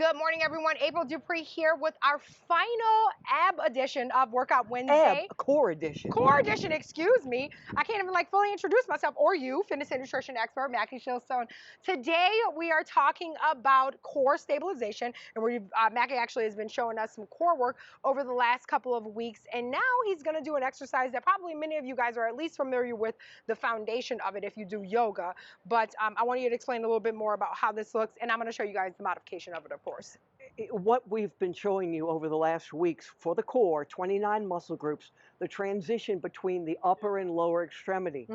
Good morning, everyone. April Dupree here with our final ab edition of Workout Ab, Wednesday. core edition. Core edition, excuse me. I can't even fully introduce myself or you, fitness and nutrition expert, Mackie Shillstone. Today, we are talking about core stabilization, and Mackie actually has been showing us some core work over the last couple of weeks, and now he's gonna do an exercise that probably many of you guys are at least familiar with the foundation of it if you do yoga, but I want you to explain a little bit more about how this looks, and I'm gonna show you guys the modification of it, of course. What we've been showing you over the last weeks for the core, 29 muscle groups, the transition between the upper and lower extremity.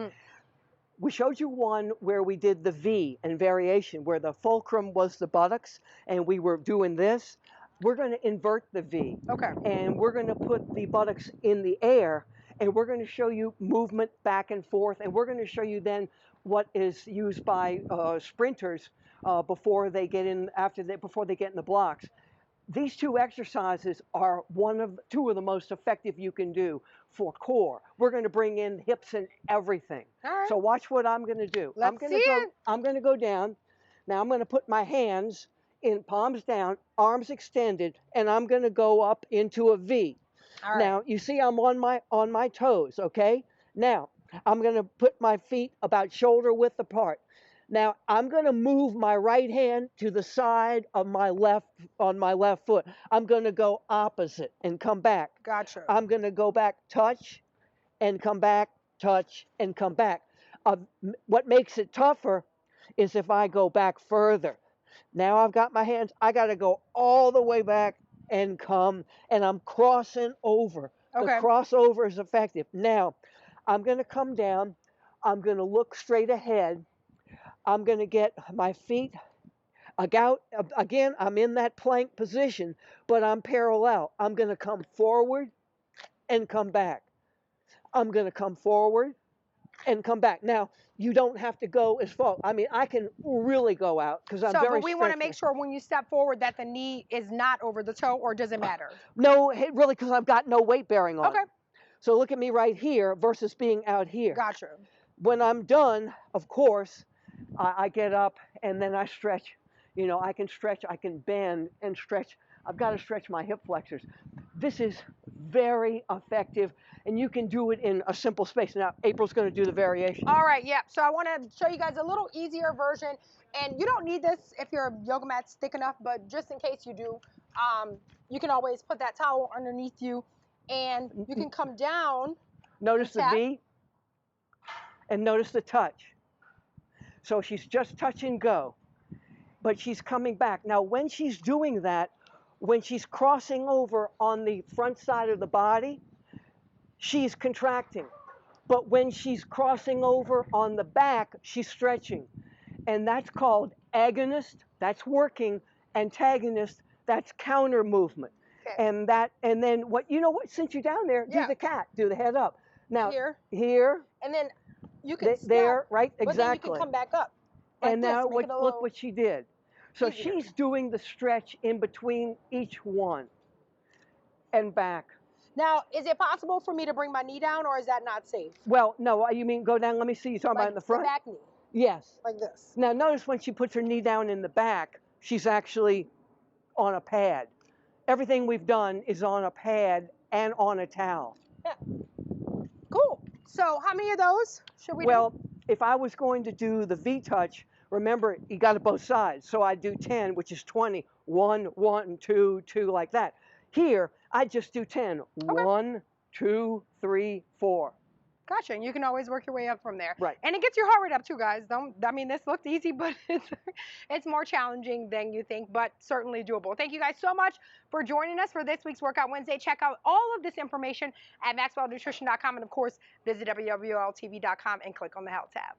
We showed you one where we did the V and variation, where the fulcrum was the buttocks, and we were doing this. We're going to invert the V. Okay. And we're going to put the buttocks in the air, and we're going to show you movement back and forth, and we're going to show you then what is used by sprinters before they get in the blocks. These two exercises are two of the most effective you can do for core. We're going to bring in hips and everything. All right. So watch what I'm going to do. Let's see it. I'm going to go down. Now I'm going to put my hands in palms down, arms extended, and I'm going to go up into a V. All right. Now you see I'm on my toes, okay? Now I'm going to put my feet about shoulder width apart. Now I'm going to move my right hand to the side of my left foot. I'm going to go opposite and come back. Gotcha. I'm going to go back, touch, and come back, touch, and come back. What makes it tougher is if I go back further. Now I've got my hands. I got to go all the way back and come, and I'm crossing over. Okay. The crossover is effective. Now I'm going to come down. I'm going to look straight ahead. I'm going to get my feet out. Again, I'm in that plank position, but I'm parallel. I'm going to come forward and come back. I'm going to come forward and come back. Now, you don't have to go as far. I mean, I can really go out because I'm very but we want to make sure when you step forward that the knee is not over the toe, or does it matter? No, really, because I've got no weight bearing on. Okay. So look at me right here versus being out here. Gotcha. When I'm done, of course, I get up and then I stretch. You know, I can stretch, I can bend and stretch. I've got to stretch my hip flexors. This is very effective, and you can do it in a simple space. Now, April's going to do the variation. All right, yeah. So I want to show you guys a little easier version, and you don't need this if your yoga mat's thick enough, but just in case you do, you can always put that towel underneath you, and you can come down. Notice the V, and notice the touch. So she's just touch and go, but she's coming back. Now, when she's doing that, when she's crossing over on the front side of the body, she's contracting. But when she's crossing over on the back, she's stretching. And that's called agonist, that's working, antagonist, that's counter movement. Okay. And then since you're down there, do the cat, do the head up. Now, here. And then you can there, right? Exactly. But then you can come back up. Like and now look what she did. So she's doing the stretch in between each one and back. Now, is it possible for me to bring my knee down, or is that not safe? Well, no, you mean go down, let me see, you're talking about in the front? The back knee. Yes. Like this. Now, notice when she puts her knee down in the back, she's actually on a pad. Everything we've done is on a pad and on a towel. Yeah. Cool. So how many of those should we do? Well, if I was going to do the V-touch, remember, you got it both sides. So I do 10, which is 20. 1, 1, 2, 2, like that. Here, I just do 10. Okay. 1, 2, 3, 4. Gotcha. And you can always work your way up from there. Right. And it gets your heart rate up too, guys. This looked easy, but it's more challenging than you think, but certainly doable. Thank you guys so much for joining us for this week's Workout Wednesday. Check out all of this information at MaxwellNutrition.com, and of course, visit WWLTV.com and click on the Health tab.